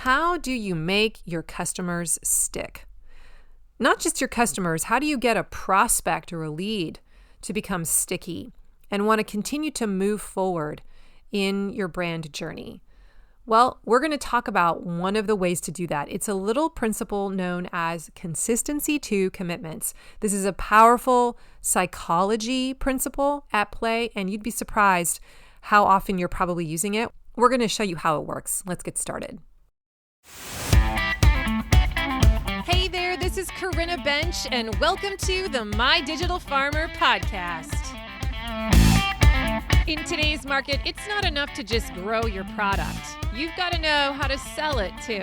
How do you make your customers stick? Not just your customers, how do you get a prospect or a lead to become sticky and want to continue to move forward in your brand journey? Well, we're going to talk about one of the ways to do that. It's a little principle known as consistency to commitments. This is a powerful psychology principle at play, and you'd be surprised how often you're probably using it. We're going to show you how it works. Let's get started. Hey there, this is Corinna Bench, and welcome to the My Digital Farmer podcast. In today's market, it's not enough to just grow your product. You've got to know how to sell it too.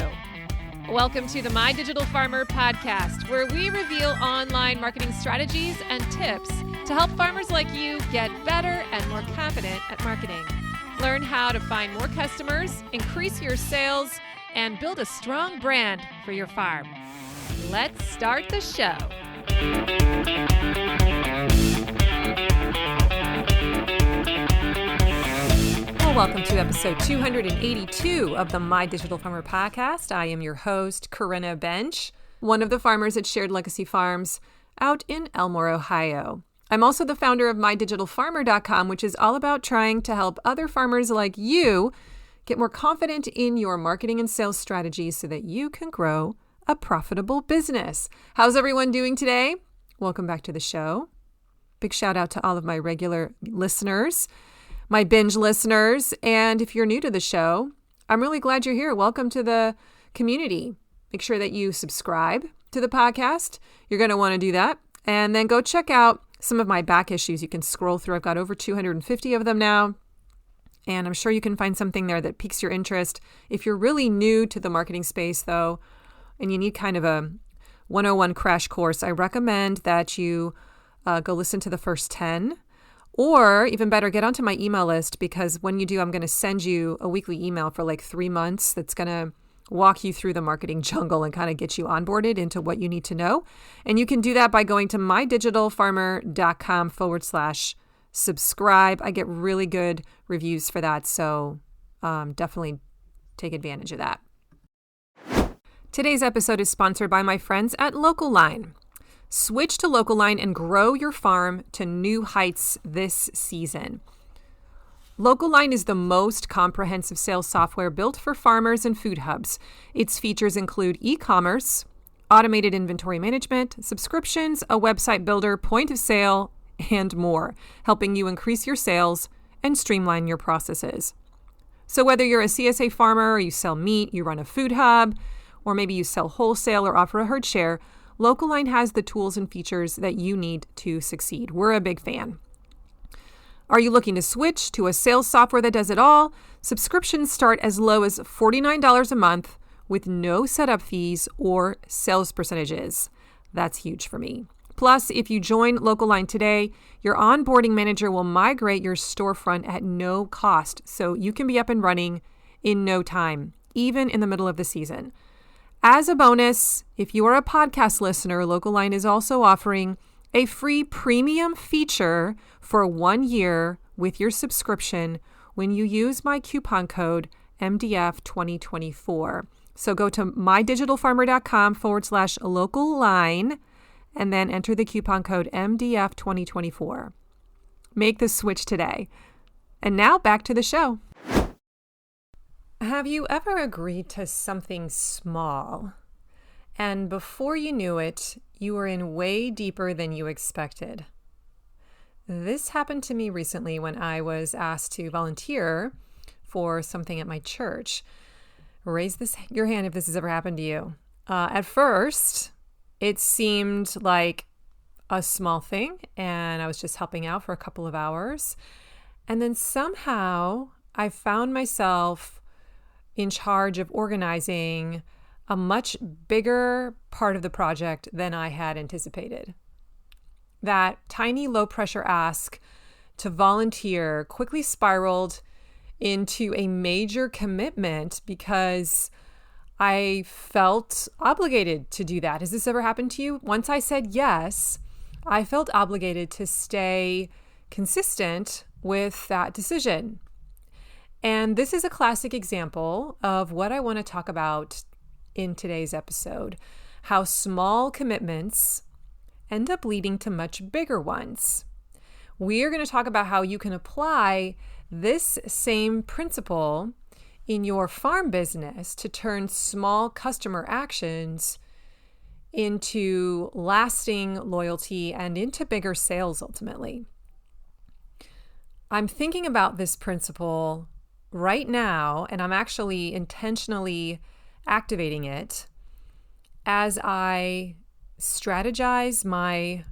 Welcome to the My Digital Farmer podcast, where we reveal online marketing strategies and tips to help farmers like you get better and more confident at marketing. Learn how to find more customers, increase your sales, and build a strong brand for your farm. Let's start the show. Well, welcome to episode 282 of the My Digital Farmer podcast. I am your host, Corinna Bench, one of the farmers at Shared Legacy Farms out in Elmore, Ohio. I'm also the founder of MyDigitalFarmer.com, which is all about trying to help other farmers like you get more confident in your marketing and sales strategies so that you can grow a profitable business. How's everyone doing today? Welcome back to the show. Big shout out to all of my regular listeners, my binge listeners. And if you're new to the show, I'm really glad you're here. Welcome to the community. Make sure that you subscribe to the podcast. You're going to want to do that. And then go check out some of my back issues. You can scroll through. I've got over 250 of them now. And I'm sure you can find something there that piques your interest. If you're really new to the marketing space, though, and you need kind of a 101 crash course, I recommend that you go listen to the first 10. Or even better, get onto my email list, because when you do, I'm going to send you a weekly email for like 3 months that's going to walk you through the marketing jungle and kind of get you onboarded into what you need to know. And you can do that by going to mydigitalfarmer.com/subscribe. I get really good reviews for that, so definitely take advantage of that. Today's episode is sponsored by my friends at Local Line. Switch to Local Line and grow your farm to new heights this season. Local Line is the most comprehensive sales software built for farmers and food hubs. Its features include e-commerce, automated inventory management, subscriptions, a website builder, point of sale, and more, helping you increase your sales and streamline your processes. So whether you're a CSA farmer or you sell meat, you run a food hub, or maybe you sell wholesale or offer a herd share, Local Line has the tools and features that you need to succeed. We're a big fan. Are you looking to switch to a sales software that does it all? Subscriptions start as low as $49 a month with no setup fees or sales percentages. That's huge for me. Plus, if you join Local Line today, your onboarding manager will migrate your storefront at no cost, so you can be up and running in no time, even in the middle of the season. As a bonus, if you are a podcast listener, Local Line is also offering a free premium feature for 1 year with your subscription when you use my coupon code MDF2024. So go to mydigitalfarmer.com/local line and then enter the coupon code MDF2024. Make the switch today. And now back to the show. Have you ever agreed to something small, and before you knew it, you were in way deeper than you expected? This happened to me recently when I was asked to volunteer for something at my church. Raise your hand if this has ever happened to you. At first, it seemed like a small thing, and I was just helping out for a couple of hours. And then somehow I found myself in charge of organizing a much bigger part of the project than I had anticipated. That tiny low-pressure ask to volunteer quickly spiraled into a major commitment because I felt obligated to do that. Has this ever happened to you? Once I said yes, I felt obligated to stay consistent with that decision. And this is a classic example of what I want to talk about in today's episode, how small commitments end up leading to much bigger ones. We are going to talk about how you can apply this same principle in your farm business to turn small customer actions into lasting loyalty and into bigger sales ultimately. I'm thinking about this principle right now, and I'm actually intentionally activating it as I strategize my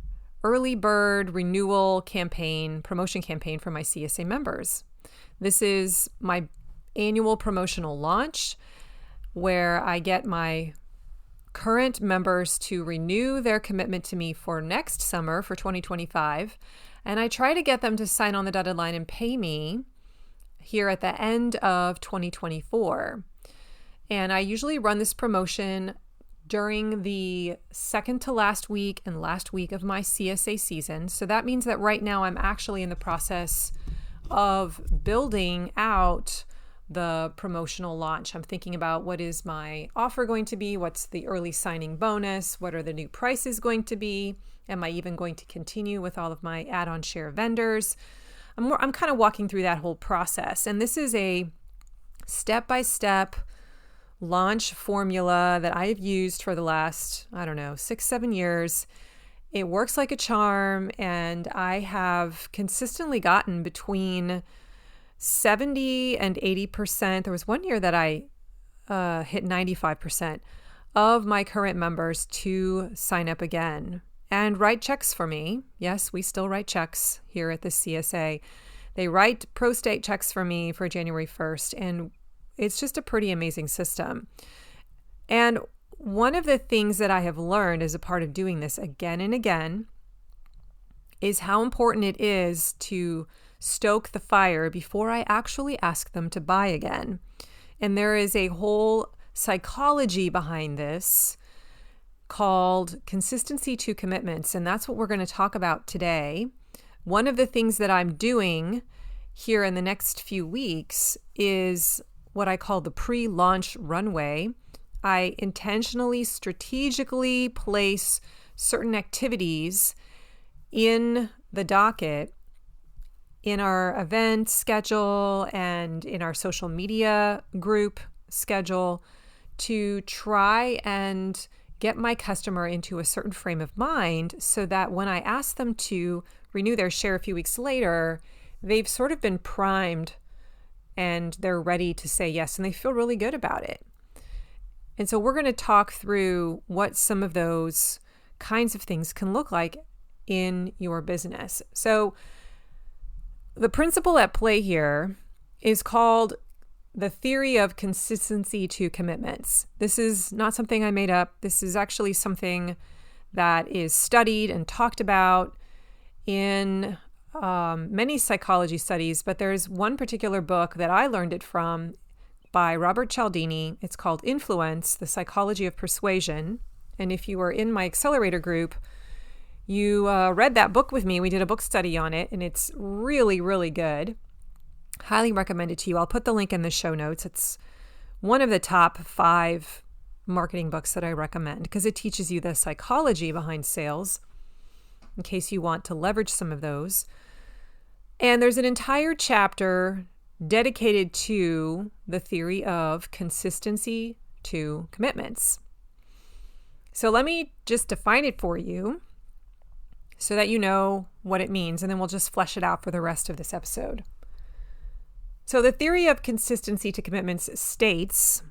early bird renewal campaign, promotion campaign for my CSA members. This is my annual promotional launch where I get my current members to renew their commitment to me for next summer for 2025. And I try to get them to sign on the dotted line and pay me here at the end of 2024. And I usually run this promotion during the second to last week and last week of my CSA season. So that means that right now I'm actually in the process of building out the promotional launch. I'm thinking about what is my offer going to be? What's the early signing bonus? What are the new prices going to be? Am I even going to continue with all of my add-on share vendors? I'm kind of walking through that whole process. And this is a step-by-step launch formula that I've used for the last, 6-7 years. It works like a charm, and I have consistently gotten between 70 and 80%. There was one year that I hit 95% of my current members to sign up again and write checks for me. Yes, we still write checks here at the CSA. They write pro-state checks for me for January 1st, and it's just a pretty amazing system. And one of the things that I have learned as a part of doing this again and again is how important it is to stoke the fire before I actually ask them to buy again. And there is a whole psychology behind this called consistency to commitments. And that's what we're going to talk about today. One of the things that I'm doing here in the next few weeks is what I call the pre-launch runway. I intentionally, strategically place certain activities in the docket, in our event schedule and in our social media group schedule to try and get my customer into a certain frame of mind so that when I ask them to renew their share a few weeks later, they've sort of been primed and they're ready to say yes, and they feel really good about it. And so we're going to talk through what some of those kinds of things can look like in your business. So the principle at play here is called the theory of consistency to commitments. This is not something I made up. This is actually something that is studied and talked about in many psychology studies, but there's one particular book that I learned it from by Robert Cialdini. It's called Influence, The Psychology of Persuasion. And if you were in my accelerator group, you read that book with me. We did a book study on it, and it's really, really good. Highly recommend it to you. I'll put the link in the show notes. It's one of the top 5 marketing books that I recommend because it teaches you the psychology behind sales in case you want to leverage some of those. And there's an entire chapter dedicated to the theory of consistency to commitments. So let me just define it for you so that you know what it means, and then we'll just flesh it out for the rest of this episode. So the theory of consistency to commitments states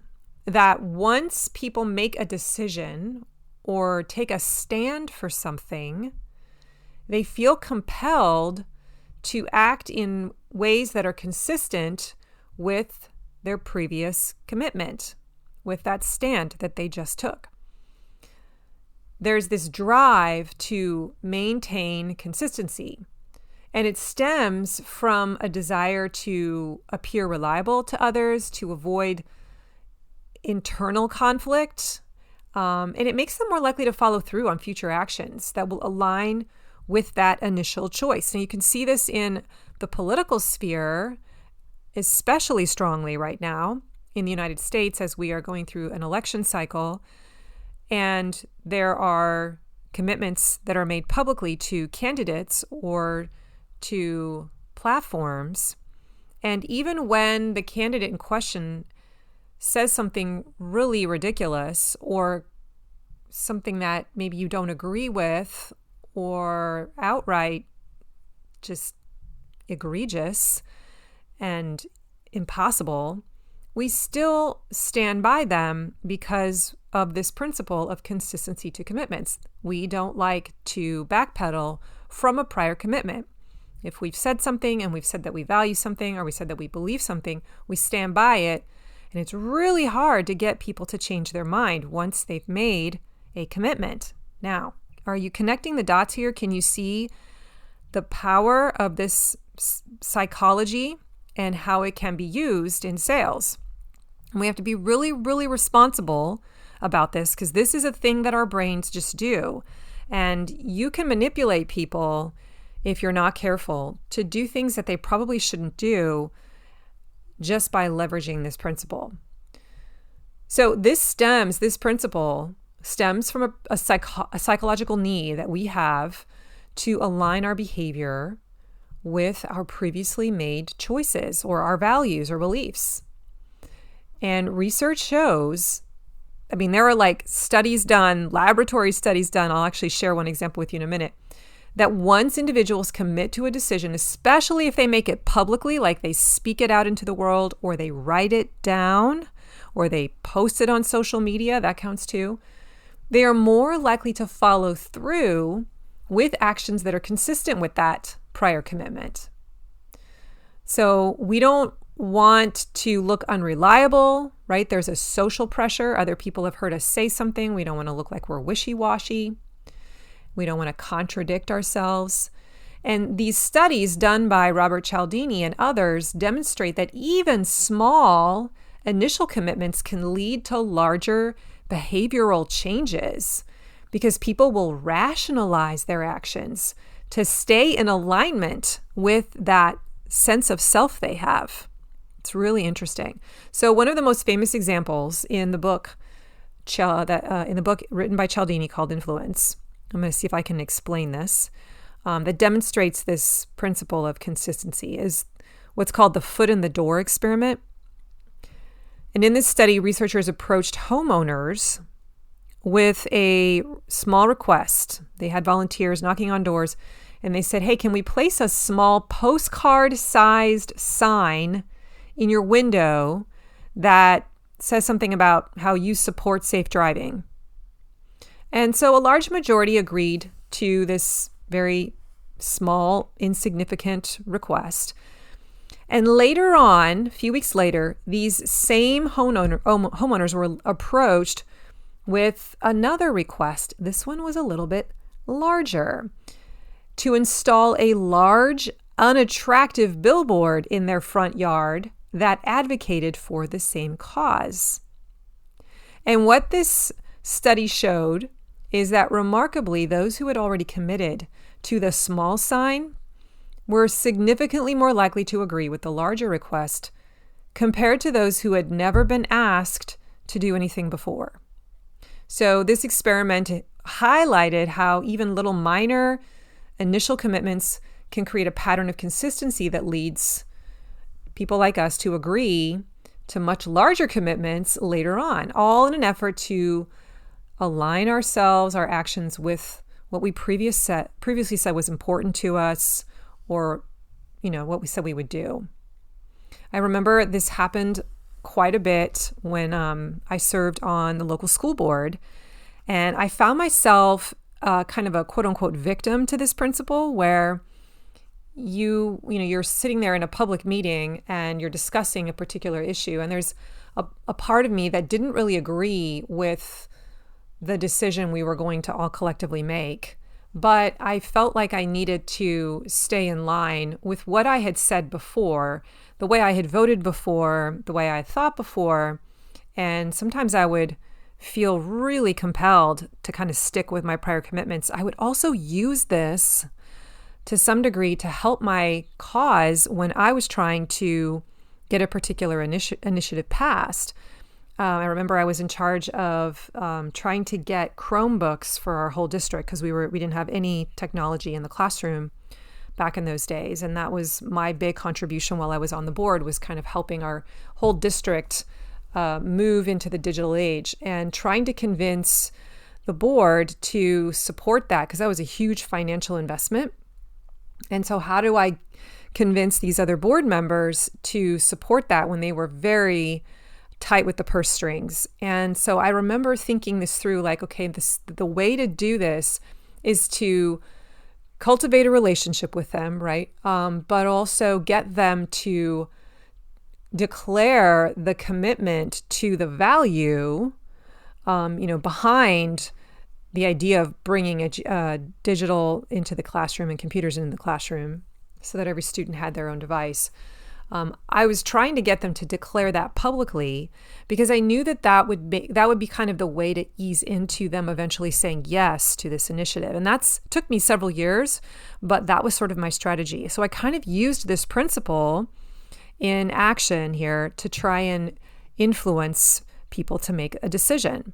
that once people make a decision or take a stand for something, they feel compelled to act in ways that are consistent with their previous commitment, with that stand that they just took. There's this drive to maintain consistency, and it stems from a desire to appear reliable to others, to avoid internal conflict, and it makes them more likely to follow through on future actions that will align with that initial choice. And you can see this in the political sphere especially strongly right now in the United States as we are going through an election cycle, and there are commitments that are made publicly to candidates or to platforms. And even when the candidate in question says something really ridiculous or something that maybe you don't agree with or outright just egregious and impossible, we still stand by them because of this principle of consistency to commitments. We don't like to backpedal from a prior commitment. If we've said something and we've said that we value something or we said that we believe something, we stand by it. And it's really hard to get people to change their mind once they've made a commitment. Now, are you connecting the dots here? Can you see the power of this psychology and how it can be used in sales? And we have to be really, really responsible about this because this is a thing that our brains just do. And you can manipulate people if you're not careful to do things that they probably shouldn't do just by leveraging this principle. So this principle stems from a psychological need that we have to align our behavior with our previously made choices or our values or beliefs. And research shows, there are studies done, laboratory studies done. I'll actually share one example with you in a minute. That once individuals commit to a decision, especially if they make it publicly, like they speak it out into the world or they write it down or they post it on social media, that counts too, they are more likely to follow through with actions that are consistent with that prior commitment. So we don't want to look unreliable, right? There's a social pressure. Other people have heard us say something. We don't want to look like we're wishy-washy. We don't want to contradict ourselves. And these studies done by Robert Cialdini and others demonstrate that even small initial commitments can lead to larger behavioral changes because people will rationalize their actions to stay in alignment with that sense of self they have. It's really interesting. So one of the most famous examples in the book written by Cialdini called Influence, I'm going to see if I can explain this, that demonstrates this principle of consistency is what's called the foot in the door experiment. And in this study, researchers approached homeowners with a small request. They had volunteers knocking on doors and they said, hey, can we place a small postcard-sized sign in your window that says something about how you support safe driving? And so a large majority agreed to this very small, insignificant request. And later on, a few weeks later, these same homeowners were approached with another request. This one was a little bit larger, to install a large, unattractive billboard in their front yard that advocated for the same cause. And what this study showed is that remarkably, those who had already committed to the small sign were significantly more likely to agree with the larger request compared to those who had never been asked to do anything before. So this experiment highlighted how even little minor initial commitments can create a pattern of consistency that leads people like us to agree to much larger commitments later on, all in an effort to align ourselves, our actions with what we previously said was important to us, or, what we said we would do. I remember this happened quite a bit when I served on the local school board, and I found myself kind of a quote unquote victim to this principle where you're sitting there in a public meeting and you're discussing a particular issue, and there's a part of me that didn't really agree with the decision we were going to all collectively make. But I felt like I needed to stay in line with what I had said before, the way I had voted before, the way I thought before. And sometimes I would feel really compelled to kind of stick with my prior commitments. I would also use this to some degree to help my cause when I was trying to get a particular initiative passed. I remember I was in charge of trying to get Chromebooks for our whole district because we didn't have any technology in the classroom back in those days. And that was my big contribution while I was on the board, was kind of helping our whole district move into the digital age and trying to convince the board to support that, because that was a huge financial investment. And so how do I convince these other board members to support that when they were very tight with the purse strings? And so I remember thinking this through, like, okay, the way to do this is to cultivate a relationship with them, right? But also get them to declare the commitment to the value, behind the idea of bringing a digital into the classroom and computers into the classroom so that every student had their own device. I was trying to get them to declare that publicly because I knew that would be kind of the way to ease into them eventually saying yes to this initiative. And that's took me several years, but that was sort of my strategy. So I kind of used this principle in action here to try and influence people to make a decision.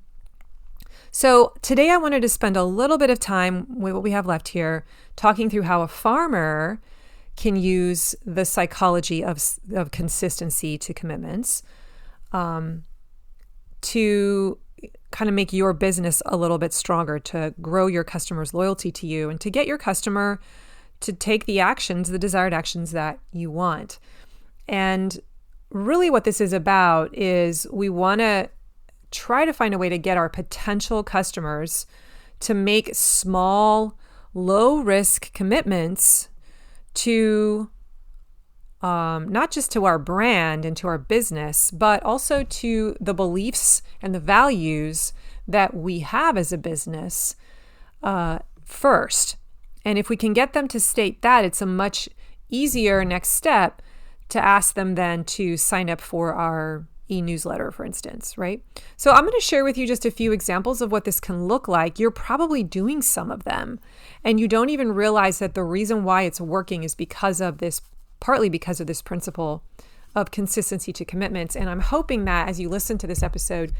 So today I wanted to spend a little bit of time with what we have left here talking through how a farmer can use the psychology of consistency to commitments to kind of make your business a little bit stronger, to grow your customers' loyalty to you, and to get your customer to take the desired actions that you want. And really what this is about is we want to try to find a way to get our potential customers to make small, low-risk commitments to not just to our brand and to our business, but also to the beliefs and the values that we have as a business first. And if we can get them to state that, it's a much easier next step to ask them then to sign up for our e-newsletter, for instance, right? So I'm going to share with you just a few examples of what this can look like. You're probably doing some of them, and you don't even realize that the reason why it's working is partly because of this principle of consistency to commitments. And I'm hoping that as you listen to this episode,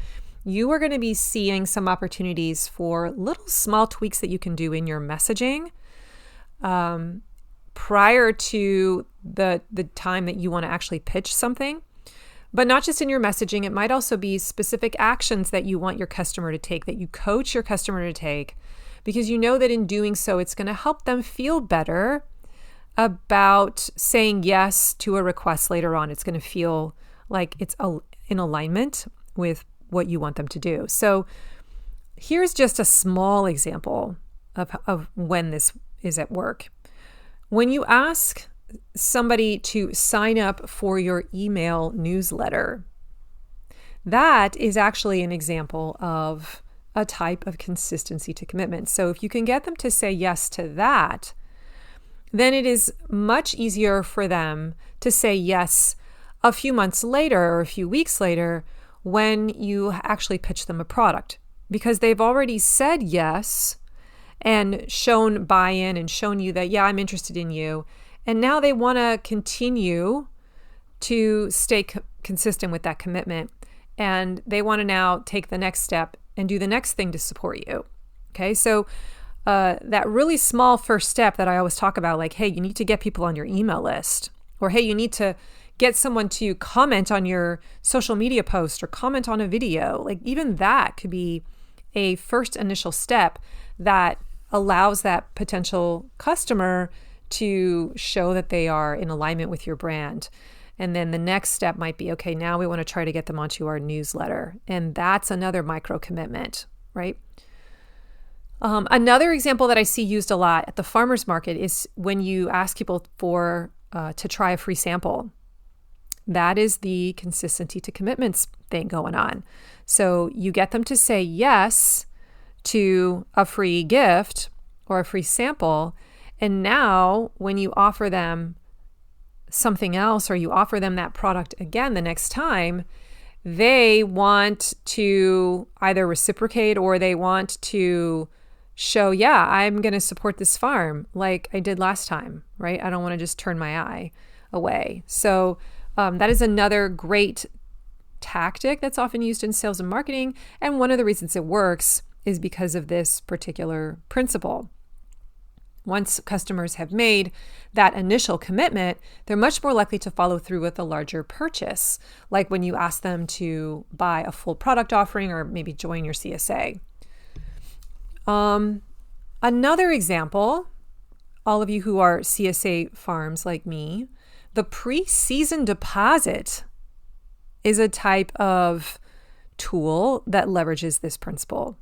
you are going to be seeing some opportunities for little small tweaks that you can do in your messaging prior to the time that you want to actually pitch something. But not just in your messaging, it might also be specific actions that you want your customer to take, that you coach your customer to take, because you know that in doing so, it's going to help them feel better about saying yes to a request later on. It's going to feel like it's in alignment with what you want them to do. So here's just a small example of when this is at work. When you ask somebody to sign up for your email newsletter, that is actually an example of a type of consistency to commitment. So if you can get them to say yes to that, then it is much easier for them to say yes a few months later or a few weeks later when you actually pitch them a product, because they've already said yes and shown buy-in and shown you that, yeah, I'm interested in you. And now they want to continue to stay consistent with that commitment. And they want to now take the next step and do the next thing to support you. Okay, so that really small first step that I always talk about, like, hey, you need to get people on your email list, or hey, you need to get someone to comment on your social media post or comment on a video. Like, even that could be a first initial step that allows that potential customer to show that they are in alignment with your brand. And then the next step might be, okay, now we want to try to get them onto our newsletter. And that's another micro commitment, right? Another example that I see used a lot at the farmers market is when you ask people to try a free sample. That is the consistency to commitments thing going on. So you get them to say yes to a free gift or a free sample. And now when you offer them something else, or you offer them that product again the next time, they want to either reciprocate or they want to show, yeah, I'm going to support this farm like I did last time, right? I don't want to just turn my eye away. So That is another great tactic that's often used in sales and marketing. And one of the reasons it works is because of this particular principle. Once customers have made that initial commitment, they're much more likely to follow through with a larger purchase, like when you ask them to buy a full product offering or maybe join your CSA. Another example, all of you who are CSA farms like me, the pre-season deposit is a type of tool that leverages this principle.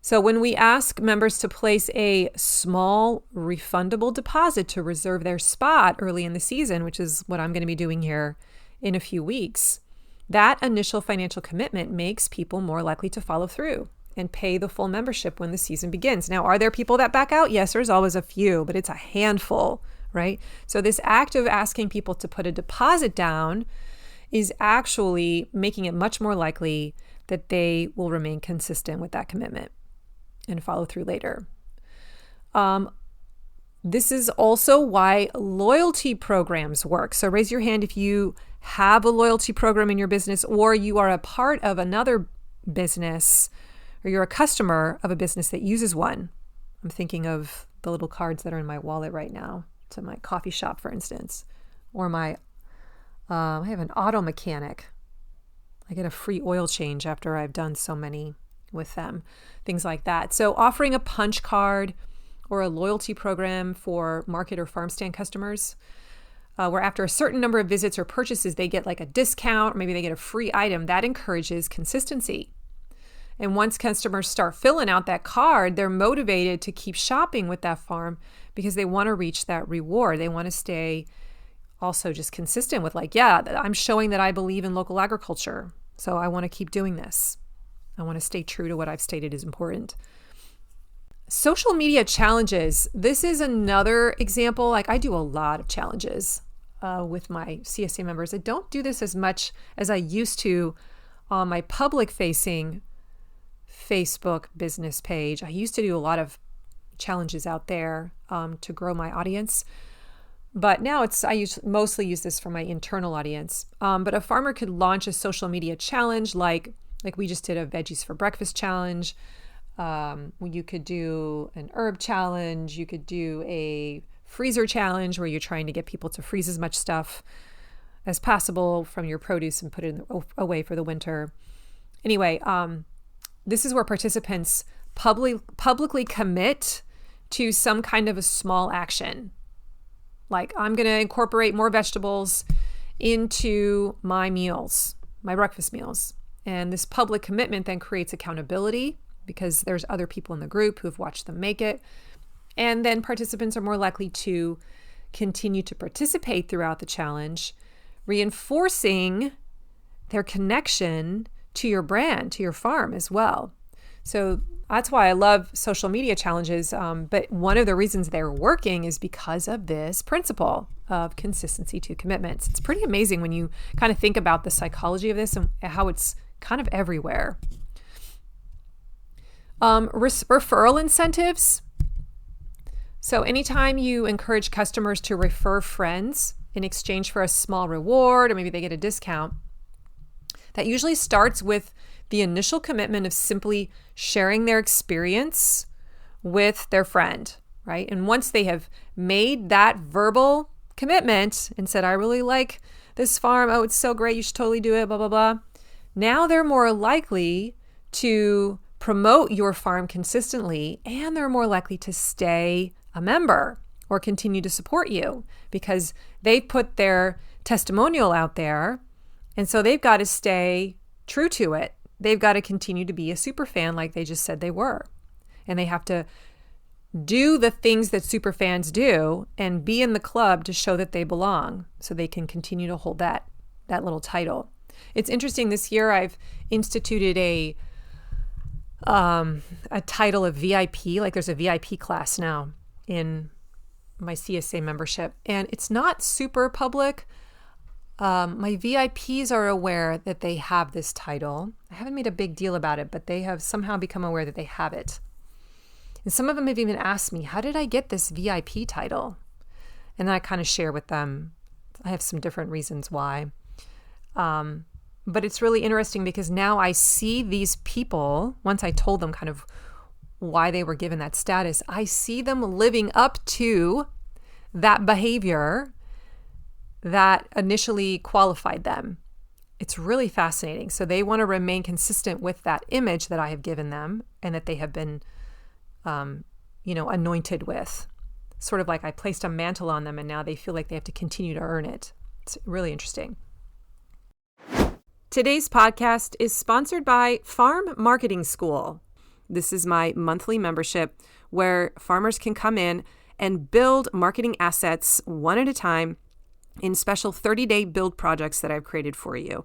So when we ask members to place a small refundable deposit to reserve their spot early in the season, which is what I'm going to be doing here in a few weeks, that initial financial commitment makes people more likely to follow through and pay the full membership when the season begins. Now, are there people that back out? Yes, there's always a few, but it's a handful, right? So this act of asking people to put a deposit down is actually making it much more likely that they will remain consistent with that commitment and follow through later. This is also why loyalty programs work. So raise your hand if you have a loyalty program in your business, or you are a part of another business, or you're a customer of a business that uses one. I'm thinking of the little cards that are in my wallet right now to my coffee shop, for instance, or I have an auto mechanic. I get a free oil change after I've done so many with them, things like that. So offering a punch card or a loyalty program for market or farm stand customers, where after a certain number of visits or purchases, they get like a discount, or maybe they get a free item, that encourages consistency. And once customers start filling out that card, they're motivated to keep shopping with that farm because they want to reach that reward. They want to stay also just consistent with I'm showing that I believe in local agriculture, so I want to keep doing this. I want to stay true to what I've stated is important. Social media challenges. This is another example. I do a lot of challenges with my CSA members. I don't do this as much as I used to on my public-facing Facebook business page. I used to do a lot of challenges out there to grow my audience. But now mostly use this for my internal audience. But a farmer could launch a social media challenge like we just did a Veggies for Breakfast challenge. You could do an herb challenge. You could do a freezer challenge where you're trying to get people to freeze as much stuff as possible from your produce and put it away for the winter. Anyway, this is where participants publicly commit to some kind of a small action. Like, I'm going to incorporate more vegetables into my meals, my breakfast meals. And this public commitment then creates accountability because there's other people in the group who have watched them make it. And then participants are more likely to continue to participate throughout the challenge, reinforcing their connection to your brand, to your farm as well. So that's why I love social media challenges. But one of the reasons they're working is because of this principle of consistency to commitments. It's pretty amazing when you kind of think about the psychology of this and how it's kind of everywhere. Referral incentives. So anytime you encourage customers to refer friends in exchange for a small reward, or maybe they get a discount, that usually starts with the initial commitment of simply sharing their experience with their friend, right? And once they have made that verbal commitment and said, I really like this farm. Oh, it's so great. You should totally do it, blah, blah, blah. Now they're more likely to promote your farm consistently, and they're more likely to stay a member or continue to support you because they put their testimonial out there. And so they've got to stay true to it. They've got to continue to be a super fan like they just said they were. And they have to do the things that super fans do and be in the club to show that they belong so they can continue to hold that little title. It's interesting, this year I've instituted a title of VIP. Like, there's a VIP class now in my CSA membership, and it's not super public. My VIPs are aware that they have this title. I haven't made a big deal about it, but they have somehow become aware that they have it. And some of them have even asked me, how did I get this VIP title? And then I kind of share with them I have some different reasons why. But it's really interesting because now I see these people, once I told them kind of why they were given that status, I see them living up to that behavior that initially qualified them. It's really fascinating. So they want to remain consistent with that image that I have given them and that they have been, anointed with. Sort of like I placed a mantle on them and now they feel like they have to continue to earn it. It's really interesting. Today's podcast is sponsored by Farm Marketing School. This is my monthly membership where farmers can come in and build marketing assets one at a time in special 30-day build projects that I've created for you.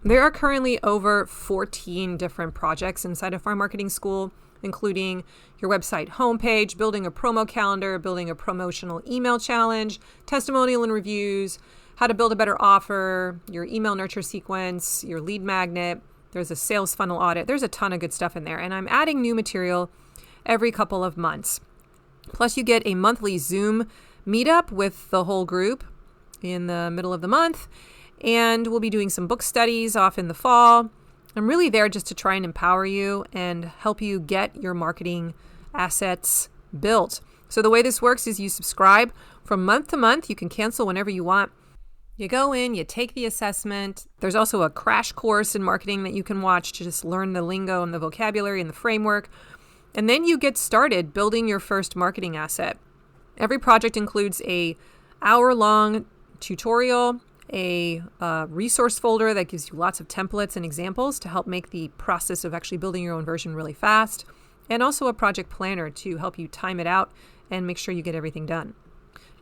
There are currently over 14 different projects inside of Farm Marketing School, including your website homepage, building a promo calendar, building a promotional email challenge, testimonial and reviews, how to build a better offer, your email nurture sequence, your lead magnet. There's a sales funnel audit. There's a ton of good stuff in there. And I'm adding new material every couple of months. Plus, you get a monthly Zoom meetup with the whole group in the middle of the month. And we'll be doing some book studies off in the fall. I'm really there just to try and empower you and help you get your marketing assets built. So the way this works is you subscribe from month to month. You can cancel whenever you want. You go in, you take the assessment. There's also a crash course in marketing that you can watch to just learn the lingo and the vocabulary and the framework. And then you get started building your first marketing asset. Every project includes a hour-long tutorial, a resource folder that gives you lots of templates and examples to help make the process of actually building your own version really fast, and also a project planner to help you time it out and make sure you get everything done.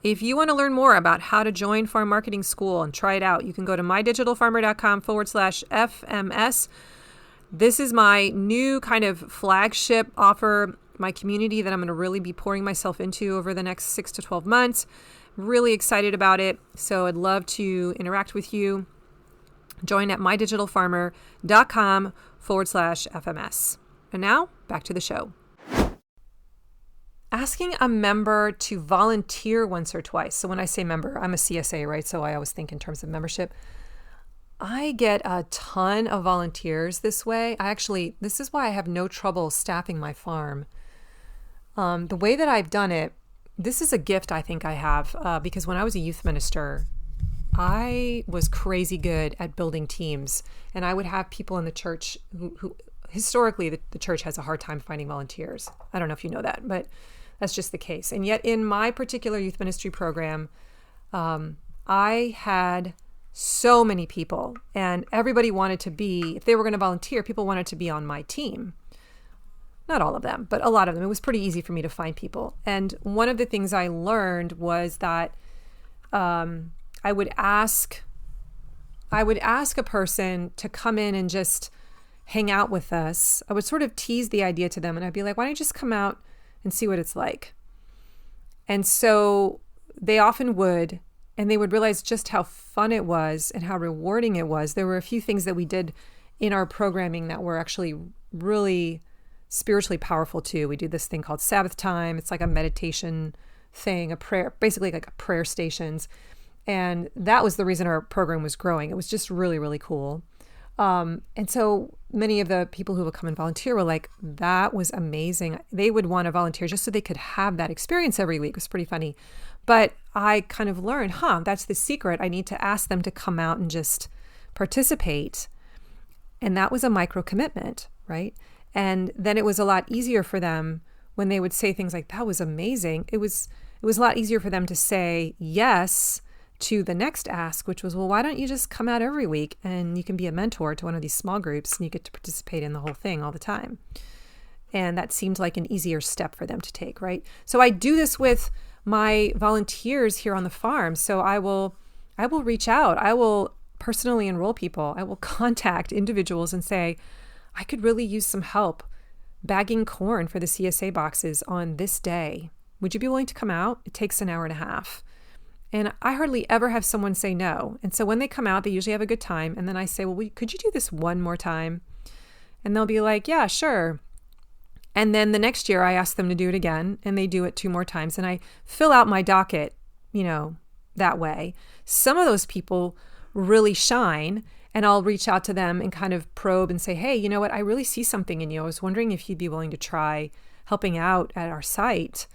If you want to learn more about how to join Farm Marketing School and try it out, you can go to mydigitalfarmer.com/FMS. This is my new kind of flagship offer, my community that I'm going to really be pouring myself into over the next 6 to 12 months. Really excited about it. So I'd love to interact with you. Join at mydigitalfarmer.com/FMS. And now back to the show. Asking a member to volunteer once or twice. So when I say member, I'm a CSA, right? So I always think in terms of membership. I get a ton of volunteers this way. This is why I have no trouble staffing my farm. The way that I've done it, this is a gift I think I have because when I was a youth minister, I was crazy good at building teams. And I would have people in the church who historically, the church has a hard time finding volunteers. I don't know if you know that, but that's just the case. And yet in my particular youth ministry program, I had so many people and everybody wanted to be, if they were going to volunteer, people wanted to be on my team. Not all of them, but a lot of them. It was pretty easy for me to find people. And one of the things I learned was that I would ask a person to come in and just hang out with us. I would sort of tease the idea to them and I'd be like, why don't you just come out and see what it's like? And so they often would, and they would realize just how fun it was and how rewarding it was. There were a few things that we did in our programming that were actually really spiritually powerful too. We do this thing called Sabbath time. It's like a meditation thing, a prayer, basically like a prayer stations. And that was the reason our program was growing. It was just really, really cool. And so many of the people who would come and volunteer were like, that was amazing. They would want to volunteer just so they could have that experience every week. It was pretty funny. But I kind of learned, that's the secret. I need to ask them to come out and just participate. And that was a micro commitment, right? And then it was a lot easier for them when they would say things like, that was amazing. It was a lot easier for them to say yes to the next ask, which was, well, why don't you just come out every week and you can be a mentor to one of these small groups and you get to participate in the whole thing all the time. And that seemed like an easier step for them to take, right? So I do this with my volunteers here on the farm. So I will reach out. I will personally enroll people. I will contact individuals and say, I could really use some help bagging corn for the CSA boxes on this day. Would you be willing to come out? It takes an hour and a half. And I hardly ever have someone say no. And so when they come out, they usually have a good time. And then I say, well, could you do this one more time? And they'll be like, yeah, sure. And then the next year I ask them to do it again and they do it 2 more times. And I fill out my docket, that way. Some of those people really shine, and I'll reach out to them and kind of probe and say, hey, you know what? I really see something in you. I was wondering if you'd be willing to try helping out at our site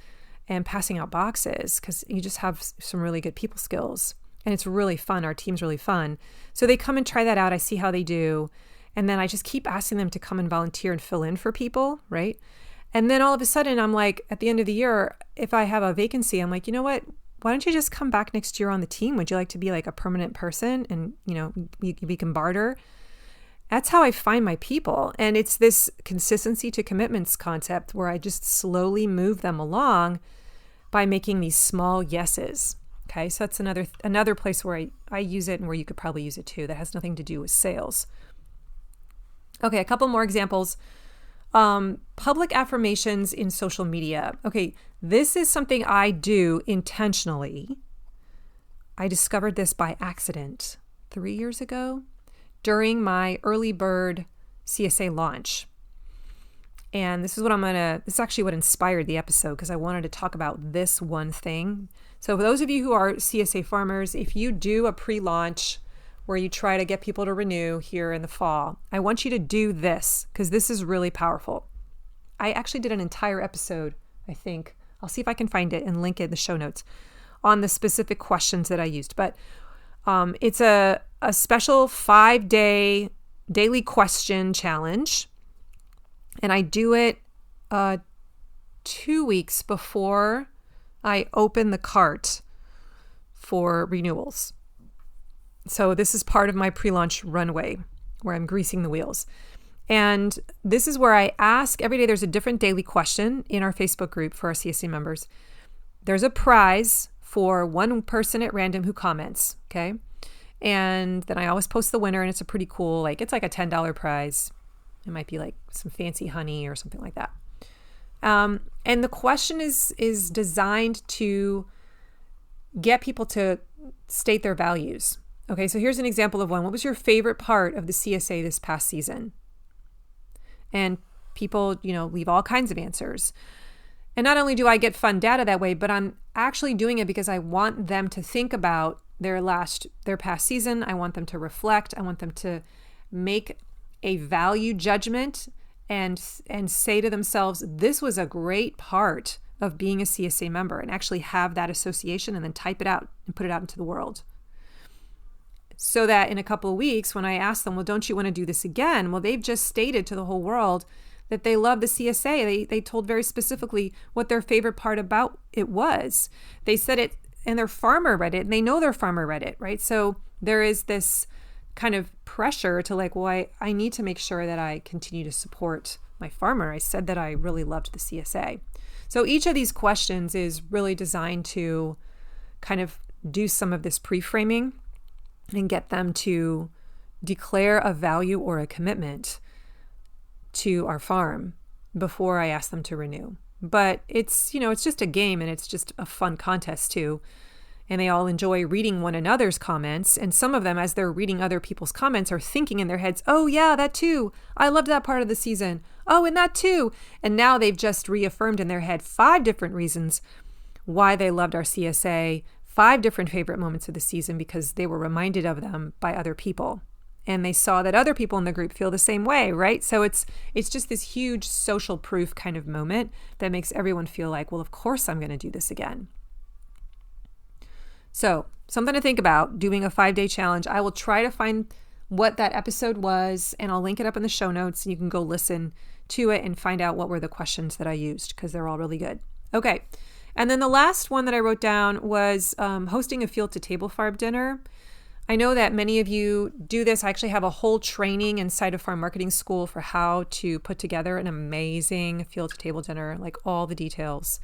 and passing out boxes, because you just have some really good people skills. And it's really fun. Our team's really fun. So they come and try that out. I see how they do. And then I just keep asking them to come and volunteer and fill in for people, right? And then all of a sudden, I'm like, at the end of the year, if I have a vacancy, I'm like, you know what? Why don't you just come back next year on the team? Would you like to be like a permanent person? And, you know, we can barter. That's how I find my people. And it's this consistency to commitments concept where I just slowly move them along by making these small yeses. Okay, so that's another place where I use it, and where you could probably use it too. That has nothing to do with sales. Okay, a couple more examples. Public affirmations in social media. Okay, this is something I do intentionally. I discovered this by accident 3 years ago during my early bird CSA launch. And this is actually what inspired the episode, because I wanted to talk about this one thing. So for those of you who are CSA farmers, if you do a pre-launch where you try to get people to renew here in the fall, I want you to do this, because this is really powerful. I actually did an entire episode, I think. I'll see if I can find it and link it in the show notes on the specific questions that I used. But it's a special 5-day daily question challenge. And I do it 2 weeks before I open the cart for renewals. So this is part of my pre-launch runway where I'm greasing the wheels. And this is where I ask every day. There's a different daily question in our Facebook group for our CSA members. There's a prize for one person at random who comments, okay? And then I always post the winner, and it's a pretty cool, it's like a $10 prize. It might be like some fancy honey or something like that. And the question is designed to get people to state their values. Okay, so here's an example of one. What was your favorite part of the CSA this past season? And people, leave all kinds of answers. And not only do I get fun data that way, but I'm actually doing it because I want them to think about their past season. I want them to reflect. I want them to make a value judgment and say to themselves, this was a great part of being a CSA member, and actually have that association and then type it out and put it out into the world. So that in a couple of weeks, when I ask them, well, don't you want to do this again? Well, they've just stated to the whole world that they love the CSA. They told very specifically what their favorite part about it was. They said it, and their farmer read it, and they know their farmer read it, right? So there is this kind of pressure to I need to make sure that I continue to support my farmer. I said that I really loved the CSA. So each of these questions is really designed to kind of do some of this pre-framing and get them to declare a value or a commitment to our farm before I ask them to renew. But it's just a game, and it's just a fun contest too. And they all enjoy reading one another's comments. And some of them, as they're reading other people's comments, are thinking in their heads, oh yeah, that too. I loved that part of the season. Oh, and that too. And now they've just reaffirmed in their head 5 different reasons why they loved our CSA, 5 different favorite moments of the season, because they were reminded of them by other people. And they saw that other people in the group feel the same way, right? So it's just this huge social proof kind of moment that makes everyone feel like, well, of course I'm going to do this again. So something to think about, doing a 5-day challenge. I will try to find what that episode was, and I'll link it up in the show notes, and you can go listen to it and find out what were the questions that I used, because they're all really good. Okay. And then the last one that I wrote down was hosting a field to table farm dinner. I know that many of you do this. I actually have a whole training inside of Farm Marketing School for how to put together an amazing field to table dinner, like all the details.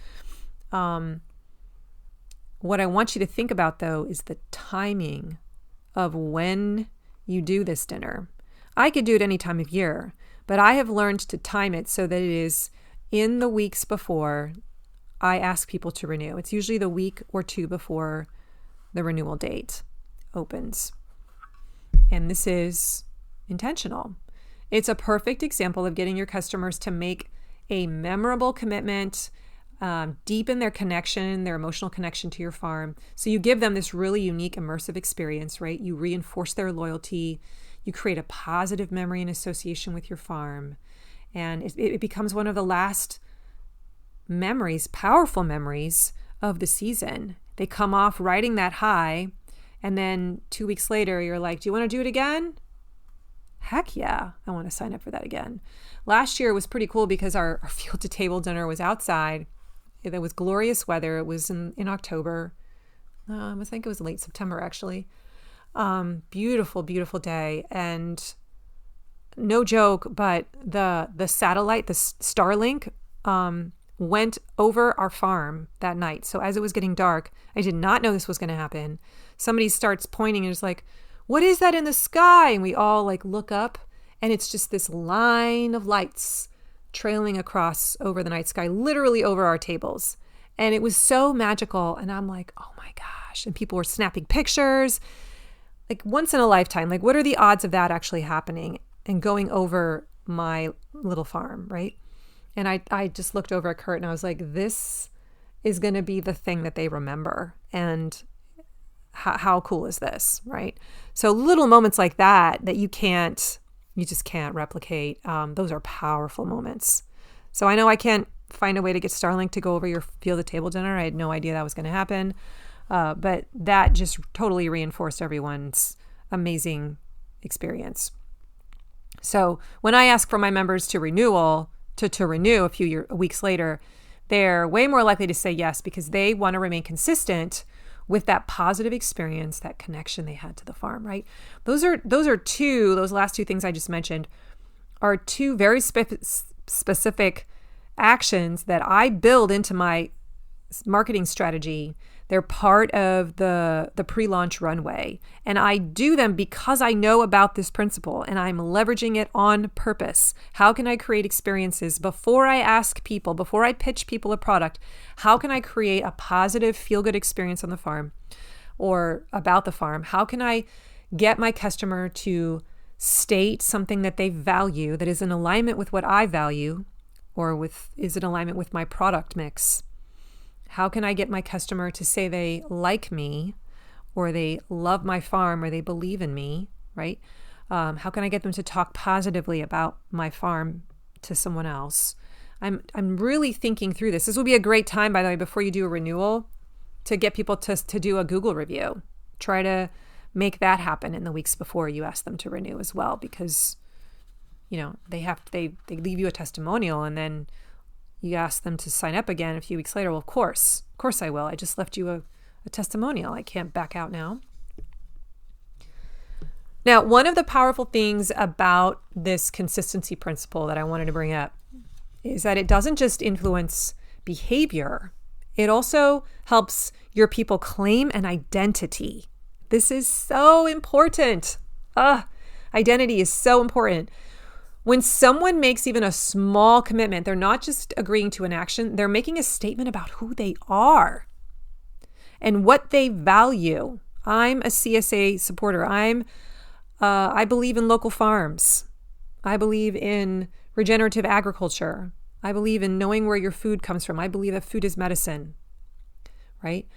What I want you to think about, though, is the timing of when you do this dinner. I could do it any time of year, but I have learned to time it so that it is in the weeks before I ask people to renew. It's usually the week or 2 before the renewal date opens. And this is intentional. It's a perfect example of getting your customers to make a memorable commitment, deepen their connection, their emotional connection to your farm. So you give them this really unique, immersive experience, right? You reinforce their loyalty. You create a positive memory and association with your farm. And it becomes one of the last memories, powerful memories of the season. They come off riding that high. And then 2 weeks later, you're like, do you want to do it again? Heck yeah, I want to sign up for that again. Last year was pretty cool because our field to table dinner was outside. There was glorious weather. It was in October. I think it was late September, actually. Beautiful, beautiful day. And no joke, but the satellite, the Starlink, went over our farm that night. So as it was getting dark, I did not know this was going to happen. Somebody starts pointing and is like, what is that in the sky? And we all like look up, and it's just this line of lights trailing across over the night sky, literally over our tables. And it was so magical. And I'm like, oh my gosh. And people were snapping pictures, like once in a lifetime. Like, what are the odds of that actually happening and going over my little farm, right? And I just looked over at Kurt and I was like, this is going to be the thing that they remember. And how cool is this, right? So little moments like that you just can't replicate. Those are powerful moments. So I know I can't find a way to get Starlink to go over your field to table dinner. I had no idea that was going to happen. But that just totally reinforced everyone's amazing experience. So when I ask for my members to renew a few weeks later, they're way more likely to say yes because they want to remain consistent with that positive experience, that connection they had to the farm, right? Those last two things I just mentioned are two very specific actions that I build into my marketing strategy. They're part of the pre-launch runway. And I do them because I know about this principle and I'm leveraging it on purpose. How can I create experiences before I pitch people a product? How can I create a positive feel-good experience on the farm or about the farm? How can I get my customer to state something that they value that is in alignment with what I value or is in alignment with my product mix? How can I get my customer to say they like me or they love my farm or they believe in me, right? How can I get them to talk positively about my farm to someone else? I'm really thinking through this. This will be a great time, by the way, before you do a renewal to get people to do a Google review. Try to make that happen in the weeks before you ask them to renew as well, because, they leave you a testimonial and then you ask them to sign up again a few weeks later. Well, of course I will. I just left you a testimonial. I can't back out now. Now, one of the powerful things about this consistency principle that I wanted to bring up is that it doesn't just influence behavior. It also helps your people claim an identity. This is so important. Identity is so important. When someone makes even a small commitment, they're not just agreeing to an action, they're making a statement about who they are and what they value. I'm a CSA supporter. I believe in local farms. I believe in regenerative agriculture. I believe in knowing where your food comes from. I believe that food is medicine, right?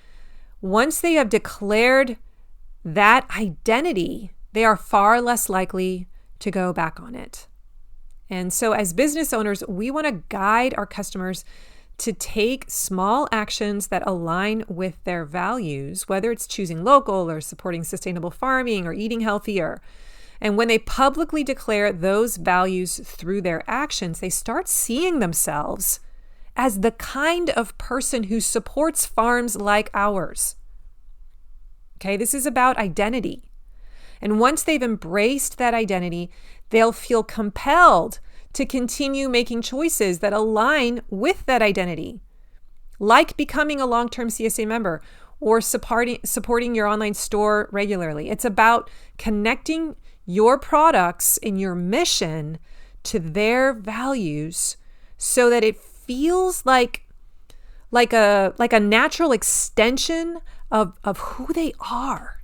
Once they have declared that identity, they are far less likely to go back on it. And so as business owners, we want to guide our customers to take small actions that align with their values, whether it's choosing local or supporting sustainable farming or eating healthier. And when they publicly declare those values through their actions, they start seeing themselves as the kind of person who supports farms like ours. Okay, this is about identity. And once they've embraced that identity, they'll feel compelled to continue making choices that align with that identity, like becoming a long-term CSA member or supporting your online store regularly. It's about connecting your products and your mission to their values so that it feels like a natural extension of who they are.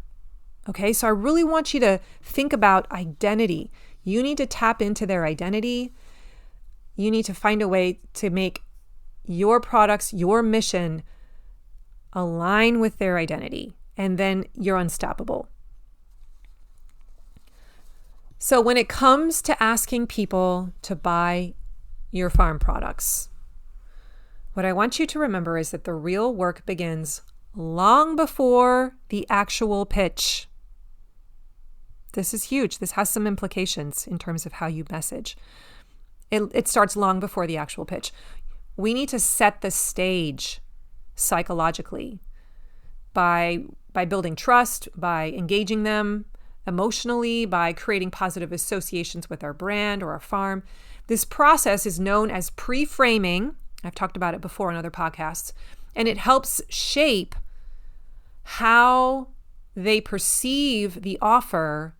Okay, so I really want you to think about identity. You need to tap into their identity. You need to find a way to make your products, your mission align with their identity, and then you're unstoppable. So when it comes to asking people to buy your farm products, what I want you to remember is that the real work begins long before the actual pitch. This is huge. This has some implications in terms of how you message. It starts long before the actual pitch. We need to set the stage psychologically by building trust, by engaging them emotionally, by creating positive associations with our brand or our farm. This process is known as pre-framing. I've talked about it before on other podcasts, and it helps shape how they perceive the offer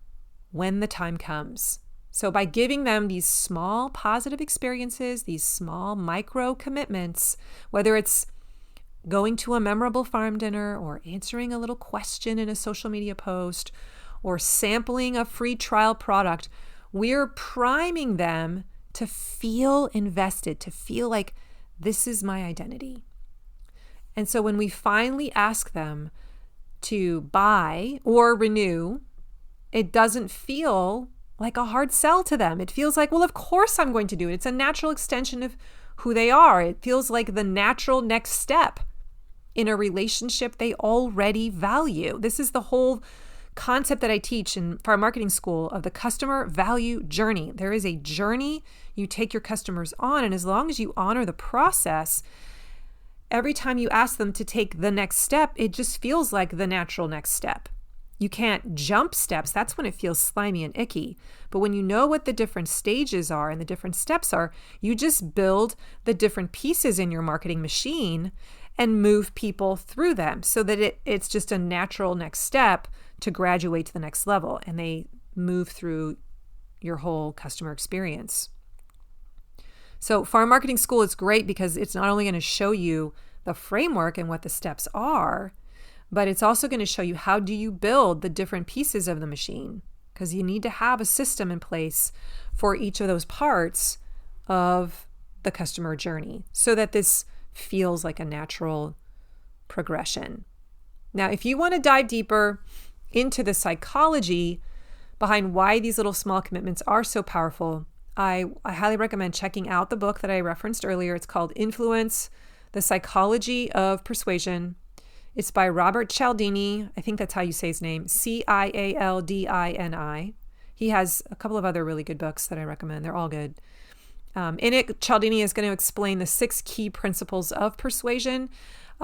when the time comes. So by giving them these small positive experiences, these small micro commitments, whether it's going to a memorable farm dinner or answering a little question in a social media post or sampling a free trial product, we're priming them to feel invested, to feel like this is my identity. And so when we finally ask them to buy or renew, it doesn't feel like a hard sell to them. It feels like, well, of course I'm going to do it. It's a natural extension of who they are. It feels like the natural next step in a relationship they already value. This is the whole concept that I teach in Farm Marketing School of the customer value journey. There is a journey you take your customers on, and as long as you honor the process, every time you ask them to take the next step, it just feels like the natural next step. You can't jump steps. That's when it feels slimy and icky. But when you know what the different stages are and the different steps are, you just build the different pieces in your marketing machine and move people through them so that it's just a natural next step to graduate to the next level, and they move through your whole customer experience. So Farm Marketing School is great because it's not only going to show you the framework and what the steps are, but it's also going to show you how do you build the different pieces of the machine, because you need to have a system in place for each of those parts of the customer journey so that this feels like a natural progression. Now, if you want to dive deeper into the psychology behind why these little small commitments are so powerful, I highly recommend checking out the book that I referenced earlier. It's called Influence, The Psychology of Persuasion. It's by Robert Cialdini. I think that's how you say his name, Cialdini. He has a couple of other really good books that I recommend. They're all good. In it, Cialdini is going to explain the 6 key principles of persuasion.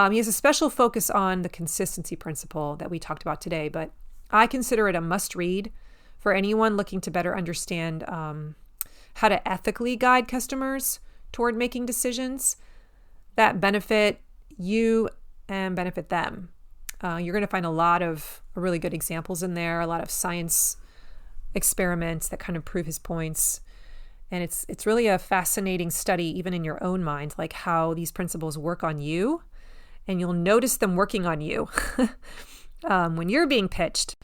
He has a special focus on the consistency principle that we talked about today, but I consider it a must-read for anyone looking to better understand how to ethically guide customers toward making decisions that benefit you and benefit them. You're going to find a lot of really good examples in there, a lot of science experiments that kind of prove his points. And it's really a fascinating study, even in your own mind, like how these principles work on you. And you'll notice them working on you when you're being pitched.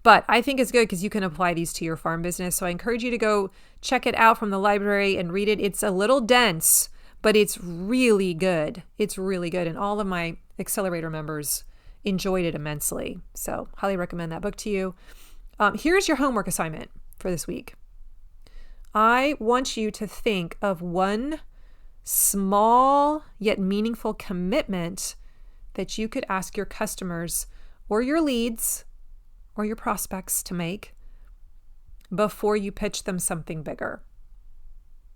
But I think it's good because you can apply these to your farm business. So I encourage you to go check it out from the library and read it. It's a little dense, but it's really good. It's really good. And all of my Accelerator members enjoyed it immensely. So highly recommend that book to you. Here's your homework assignment for this week. I want you to think of one small yet meaningful commitment that you could ask your customers or your leads or your prospects to make before you pitch them something bigger.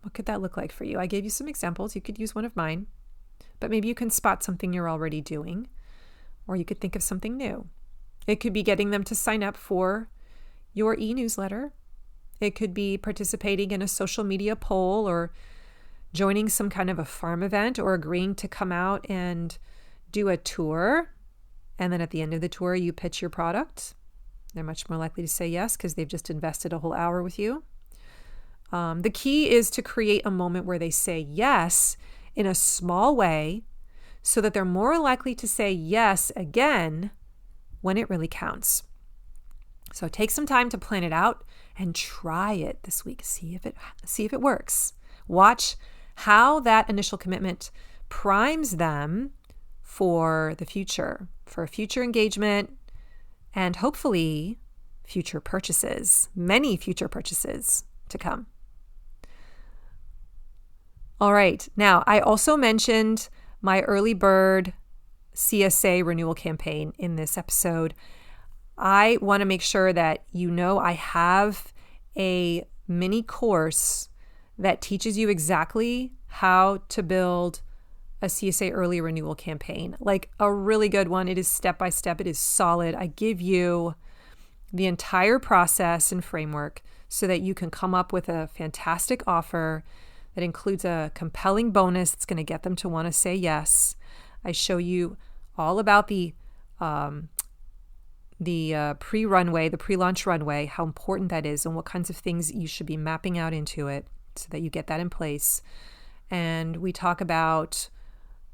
What could that look like for you? I gave you some examples. You could use one of mine, but maybe you can spot something you're already doing, or you could think of something new. It could be getting them to sign up for your e-newsletter. It could be participating in a social media poll or joining some kind of a farm event or agreeing to come out and do a tour. And then at the end of the tour, you pitch your product. They're much more likely to say yes because they've just invested a whole hour with you. The key is to create a moment where they say yes in a small way so that they're more likely to say yes again when it really counts. So take some time to plan it out and try it this week. See if it works. Watch how that initial commitment primes them for the future, for future engagement, and hopefully future purchases, many future purchases to come. All right. Now, I also mentioned my early bird CSA renewal campaign in this episode. I want to make sure that you know I have a mini course that teaches you exactly how to build a CSA early renewal campaign, like a really good one. It is step by step. It is solid. I give you the entire process and framework so that you can come up with a fantastic offer that includes a compelling bonus that's going to get them to want to say yes. I show you all about the pre-runway, the pre-launch runway, how important that is and what kinds of things you should be mapping out into it so that you get that in place. And we talk about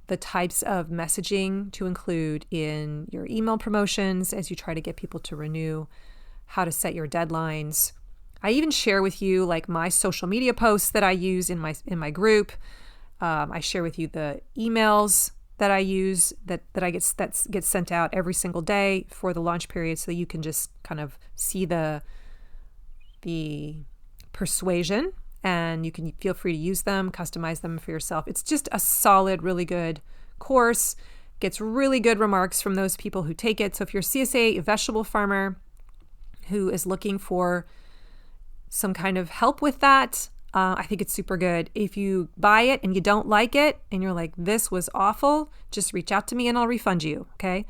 the types of messaging to include in your email promotions as you try to get people to renew, how to set your deadlines. I even share with you like my social media posts that I use in my group. I share with you the emails that I use that gets sent out every single day for the launch period, so that you can just kind of see the persuasion, and you can feel free to use them, customize them for yourself. It's just a solid, really good course. Gets really good remarks from those people who take it. So if you're a CSA, a vegetable farmer who is looking for some kind of help with that, I think it's super good. If you buy it and you don't like it and you're like, this was awful, just reach out to me and I'll refund you. Okay.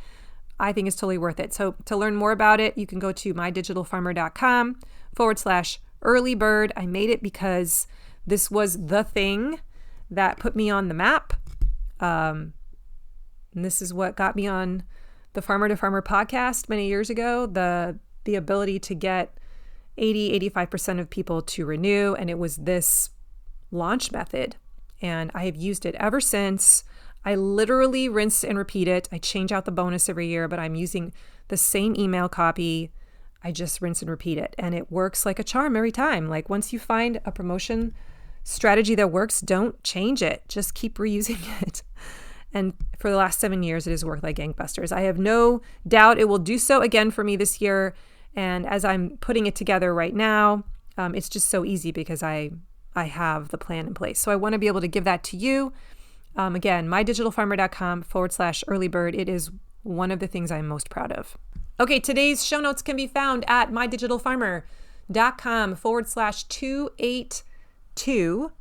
I think it's totally worth it. So to learn more about it, you can go to mydigitalfarmer.com/early bird. I made it because this was the thing that put me on the map. And this is what got me on the Farmer to Farmer podcast many years ago, the ability to get 80-85% of people to renew. And it was this launch method. And I have used it ever since. I literally rinse and repeat it. I change out the bonus every year, but I'm using the same email copy. I just rinse and repeat it. And it works like a charm every time. Like once you find a promotion strategy that works, don't change it. Just keep reusing it. And for the last 7 years, it has worked like gangbusters. I have no doubt it will do so again for me this year. And as I'm putting it together right now, it's just so easy because I have the plan in place. So I want to be able to give that to you. Again, mydigitalfarmer.com/early bird. It is one of the things I'm most proud of. Okay, today's show notes can be found at mydigitalfarmer.com/282.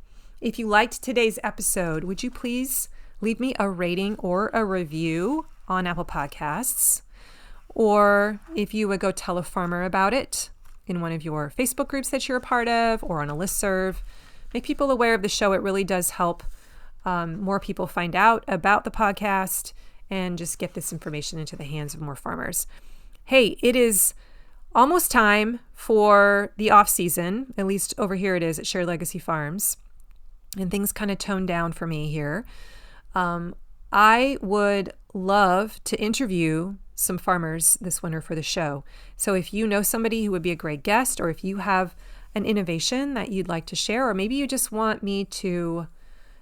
If you liked today's episode, would you please leave me a rating or a review on Apple Podcasts? Or if you would go tell a farmer about it in one of your Facebook groups that you're a part of or on a listserv, make people aware of the show. It really does help more people find out about the podcast and just get this information into the hands of more farmers. Hey, it is almost time for the off season, at least over here it is at Shared Legacy Farms, and things kind of toned down for me here. I would love to interview some farmers this winter for the show. So if you know somebody who would be a great guest, or if you have an innovation that you'd like to share, or maybe you just want me to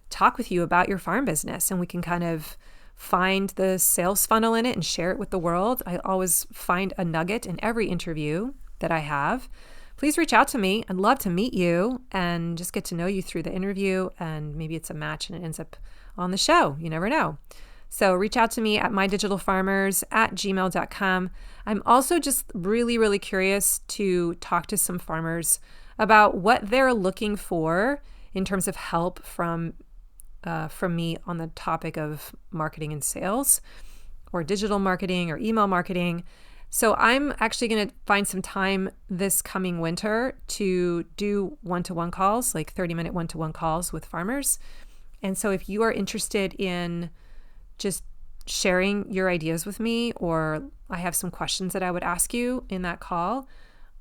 talk with you about your farm business and we can kind of find the sales funnel in it and share it with the world. I always find a nugget in every interview that I have. Please reach out to me. I'd love to meet you and just get to know you through the interview, and maybe it's a match and it ends up on the show. You never know. So reach out to me at mydigitalfarmers@gmail.com. I'm also just really, really curious to talk to some farmers about what they're looking for in terms of help from me on the topic of marketing and sales, or digital marketing or email marketing. So I'm actually going to find some time this coming winter to do one-to-one calls, like 30-minute one-to-one calls with farmers. And so if you are interested in just sharing your ideas with me, or I have some questions that I would ask you in that call,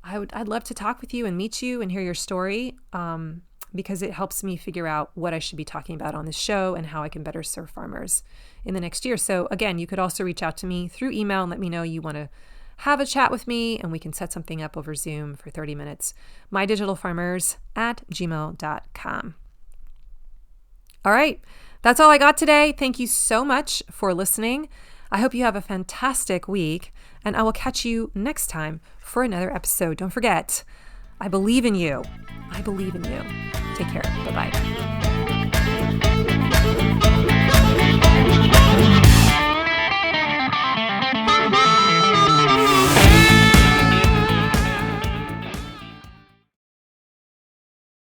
I'd love to talk with you and meet you and hear your story, because it helps me figure out what I should be talking about on this show and how I can better serve farmers in the next year. So again, you could also reach out to me through email and let me know you want to have a chat with me, and we can set something up over Zoom for 30 minutes. mydigitalfarmers@gmail.com. All right. That's all I got today. Thank you so much for listening. I hope you have a fantastic week, and I will catch you next time for another episode. Don't forget, I believe in you. I believe in you. Take care. Bye-bye.